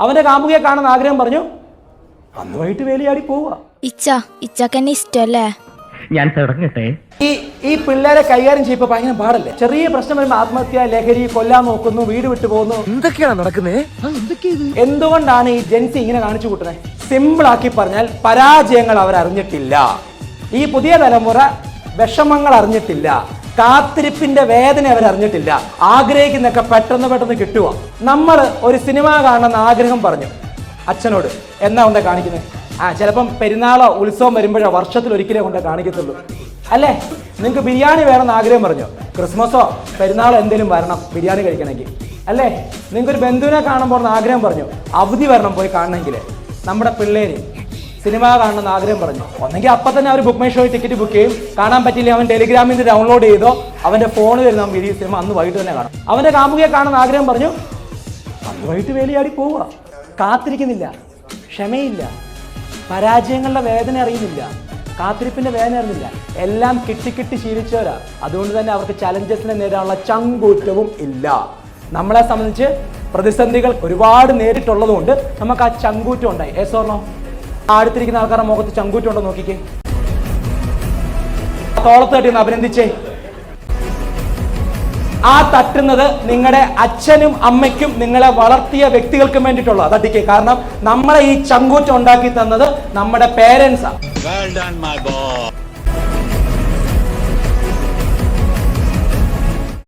അവന്റെ കാമുകിയെ കാണുന്ന ആഗ്രഹം പറഞ്ഞു, അന്ന് വൈകിട്ട് വേലിയാടി പോവുക. ഇച്ചക്കെന്നെ ഇഷ്ടല്ലേ? ഞാൻ തുടങ്ങട്ടെ. ഈ പിള്ളേരെ കൈകാര്യം ചെയ്യുമ്പോൾ ഭയങ്കര പാടല്ലേ? ചെറിയ പ്രശ്നം വരുമ്പോൾ ആത്മഹത്യ, ലഹരി, കൊല്ലാൻ നോക്കുന്നു, വീട് വിട്ടു പോകുന്നു. എന്തൊക്കെയാണ് നടക്കുന്നത്? എന്തുകൊണ്ടാണ് ഈ ജെൻസി ഇങ്ങനെ കാണിച്ചു കൂട്ടുന്നത്? സിമ്പിൾ ആക്കി പറഞ്ഞാൽ പരാജയങ്ങൾ അവർ അറിഞ്ഞിട്ടില്ല. ഈ പുതിയ തലമുറ വിഷമങ്ങൾ അറിഞ്ഞിട്ടില്ല, കാത്തിരിപ്പിന്റെ വേദന അവർ അറിഞ്ഞിട്ടില്ല. ആഗ്രഹിക്കുന്നൊക്കെ പെട്ടെന്ന് കിട്ടുക. നമ്മൾ ഒരു സിനിമ കാണണമെന്ന് ആഗ്രഹം പറഞ്ഞു അച്ഛനോട്, എന്നാ കൊണ്ടാ കാണിക്കുന്നത്? ചിലപ്പം പെരുന്നാളോ ഉത്സവം വരുമ്പോഴോ വർഷത്തിൽ ഒരിക്കലേ കൊണ്ടേ കാണിക്കത്തുള്ളൂ അല്ലേ? നിങ്ങൾക്ക് ബിരിയാണി വേണമെന്ന് ആഗ്രഹം പറഞ്ഞു, ക്രിസ്മസോ പെരുന്നാളോ എന്തെങ്കിലും വരണം ബിരിയാണി കഴിക്കണമെങ്കിൽ അല്ലേ? നിങ്ങൾക്കൊരു ബന്ധുവിനെ കാണുമ്പോൾ ആഗ്രഹം പറഞ്ഞു, അവധി വരണം പോയി കാണണമെങ്കിൽ. നമ്മുടെ പിള്ളേര് സിനിമ കാണണമെന്ന് ആഗ്രഹം പറഞ്ഞു, ഒന്നെങ്കിൽ അപ്പം തന്നെ അവർ ബുക്ക് മൈ ഷോയിൽ ടിക്കറ്റ് ബുക്ക് ചെയ്യും. കാണാൻ പറ്റില്ല, അവൻ ടെലിഗ്രാമിൽ നിന്ന് ഡൗൺലോഡ് ചെയ്തോ അവൻ്റെ ഫോണിൽ വരുന്ന വീഡിയോ സിനിമ അന്ന് വൈകിട്ട് തന്നെ കാണും. അവൻ്റെ കാമുകിയെ കാണുന്ന ആഗ്രഹം പറഞ്ഞു, അന്ന് വൈകിട്ട് വേലിയാടി പോവുക. കാത്തിരിക്കുന്നില്ല, ക്ഷമയില്ല, പരാജയങ്ങളുടെ വേദന അറിയുന്നില്ല, കാത്തിരിപ്പിന്റെ വേദന അറിയുന്നില്ല. എല്ലാം കിട്ടി ശീലിച്ചവരാ. അതുകൊണ്ട് തന്നെ അവർക്ക് ചലഞ്ചസിനെ നേരിടാനുള്ള ചങ്കൂറ്റവും ഇല്ല. നമ്മളെ സംബന്ധിച്ച് പ്രതിസന്ധികൾ ഒരുപാട് നേരിട്ടുള്ളതുകൊണ്ട് നമുക്ക് ആ ചങ്കൂറ്റം ഉണ്ടായി. ഏസോർണോ? അടുത്തിരിക്കുന്ന ആൾക്കാരുടെ മുഖത്ത് ചങ്കൂറ്റം ഉണ്ടോ നോക്കിക്കേ. തോളത്ത് തട്ടി ഒന്ന് അഭിനന്ദിച്ചേ. ആ തട്ടുന്നത് നിങ്ങളുടെ അച്ഛനും അമ്മയ്ക്കും നിങ്ങളെ വളർത്തിയ വ്യക്തികൾക്കും വേണ്ടിയിട്ടുള്ള തട്ടിക്കേ. കാരണം നമ്മളെ ഈ ചങ്കൂറ്റം ഉണ്ടാക്കി തന്നത് നമ്മുടെ പേരൻസാണ്.